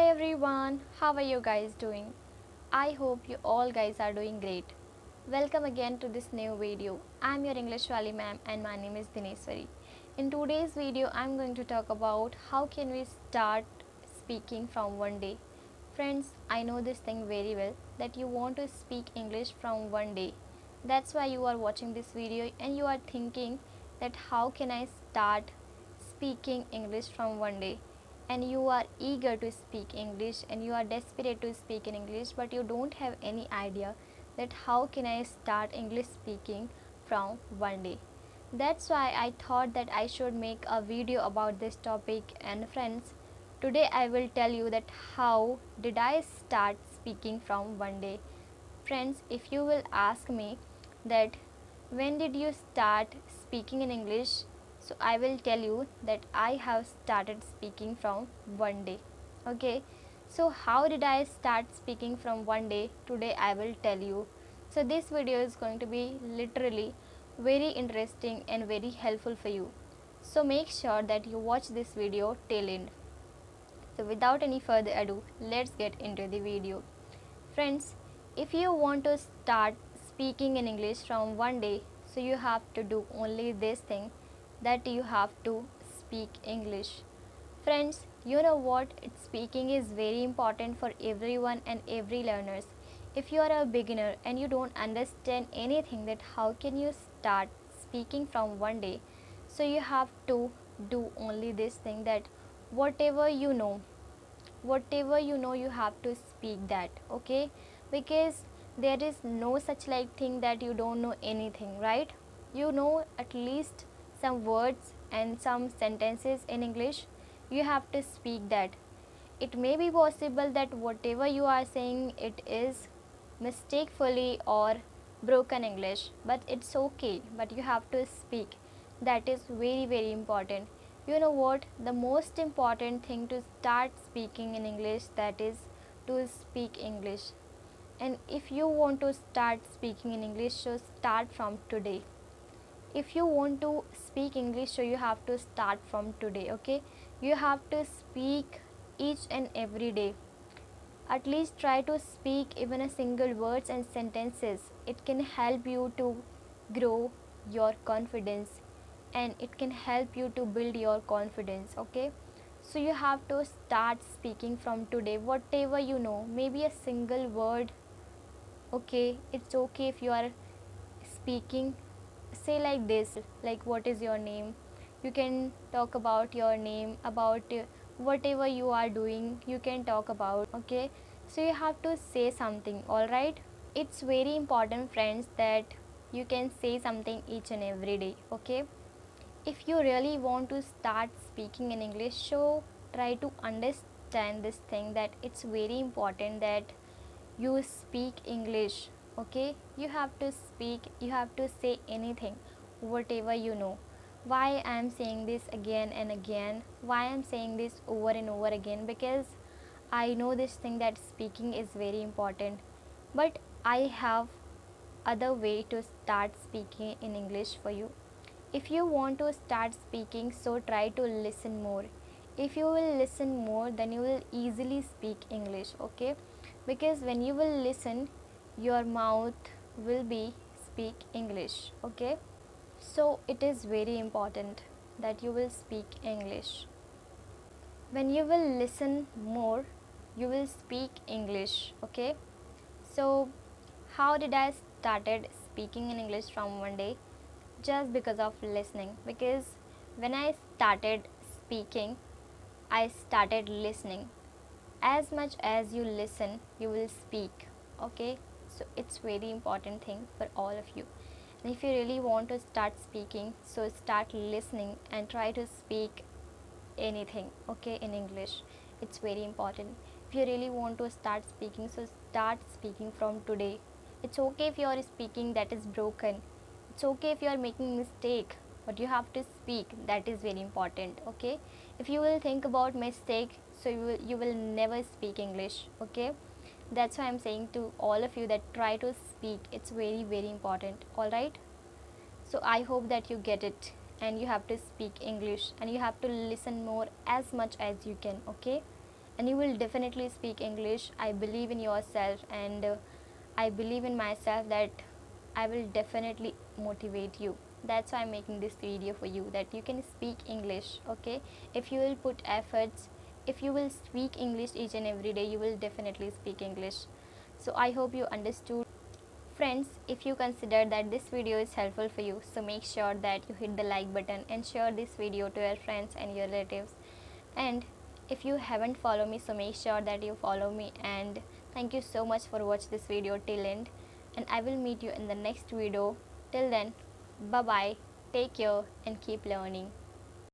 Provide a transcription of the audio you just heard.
Hi everyone, how are you guys doing? I hope you all guys are doing great. Welcome again to this new video. I'm your English Valley ma'am and my name is Dineshwari. In today's video, I'm going to talk about how can we start speaking from one day. Friends, I know this thing very well that you want to speak English from one day. That's why you are watching this video and you are thinking that how can I start speaking English from one day, and you are eager to speak English and you are desperate to speak in English, but you don't have any idea that how can I start English speaking from one day. That's why I thought that I should make a video about this topic. And friends, today I will tell you that how did I start speaking from one day. Friends, if you will ask me that when did you start speaking in English, so I will tell you that I have started speaking from one day. Okay, so how did I start speaking from one day? Today I will tell you. So this video is going to be literally very interesting and very helpful for you. So make sure that you watch this video till end. So without any further ado, let's get into the video. Friends, if you want to start speaking in English from one day, so you have to do only this thing, that you have to speak English. Friends, you know what? Speaking is very important for everyone and every learners. If you are a beginner and you don't understand anything, that how can you start speaking from one day? So you have to do only this thing, that whatever you know, you have to speak that. Okay, because there is no such like thing that you don't know anything, right? You know at least some words and some sentences in English, you have to speak that. It may be possible that whatever you are saying, it is mistakefully or broken English, but it's okay, but you have to speak. That is very very important. You know what, the most important thing to start speaking in English, that is to speak English. And if you want to start speaking in English, so start from today. If you want to speak English, so you have to start from today. Okay, you have to speak each and every day. At least try to speak even a single words and sentences. It can help you to grow your confidence, and it can help you to build your confidence. Okay, so you have to start speaking from today, whatever you know, maybe a single word. Okay, it's okay if you are speaking, say like this, like what is your name. You can talk about your name, about whatever you are doing, you can talk about. Okay, so you have to say something. All right, it's very important friends that you can say something each and every day. Okay, if you really want to start speaking in English, so try to understand this thing, that it's very important that you speak English. Okay, you have to speak, you have to say anything, whatever you know. Why I am saying this again and again, why I am saying this over and over again, because I know this thing that speaking is very important, but I have other way to start speaking in English for you. If you want to start speaking, so try to listen more. If you will listen more, then you will easily speak English. Okay, because when you will listen, your mouth will be speak English. Okay, so it is very important that you will speak English. When you will listen more, you will speak English. Okay, so how did I started speaking in English from one day? Just because of listening. Because when I started speaking, I started listening. As much as you listen, you will speak. Okay, so it's very important thing for all of you. And if you really want to start speaking, so start listening and try to speak anything. Okay, in English, it's very important. If you really want to start speaking, so start speaking from today. It's okay if you are speaking that is broken, it's okay if you are making mistake, but you have to speak. That is very important. Okay, if you will think about mistake, so you will never speak English. Okay, that's why I'm saying to all of you that try to speak. It's very very important. All right, so I hope that you get it, and you have to speak English and you have to listen more as much as you can. Okay, and you will definitely speak English. I believe in yourself, and I believe in myself that I will definitely motivate you. That's why I'm making this video for you, that you can speak English. Okay, if you will put efforts, if you will speak English each and every day, you will definitely speak English. So I hope you understood. Friends, if you consider that this video is helpful for you, so make sure that you hit the like button and share this video to your friends and your relatives. And if you haven't followed me, so make sure that you follow me. And thank you so much for watching this video till end, and I will meet you in the next video. Till then, bye bye, take care and keep learning.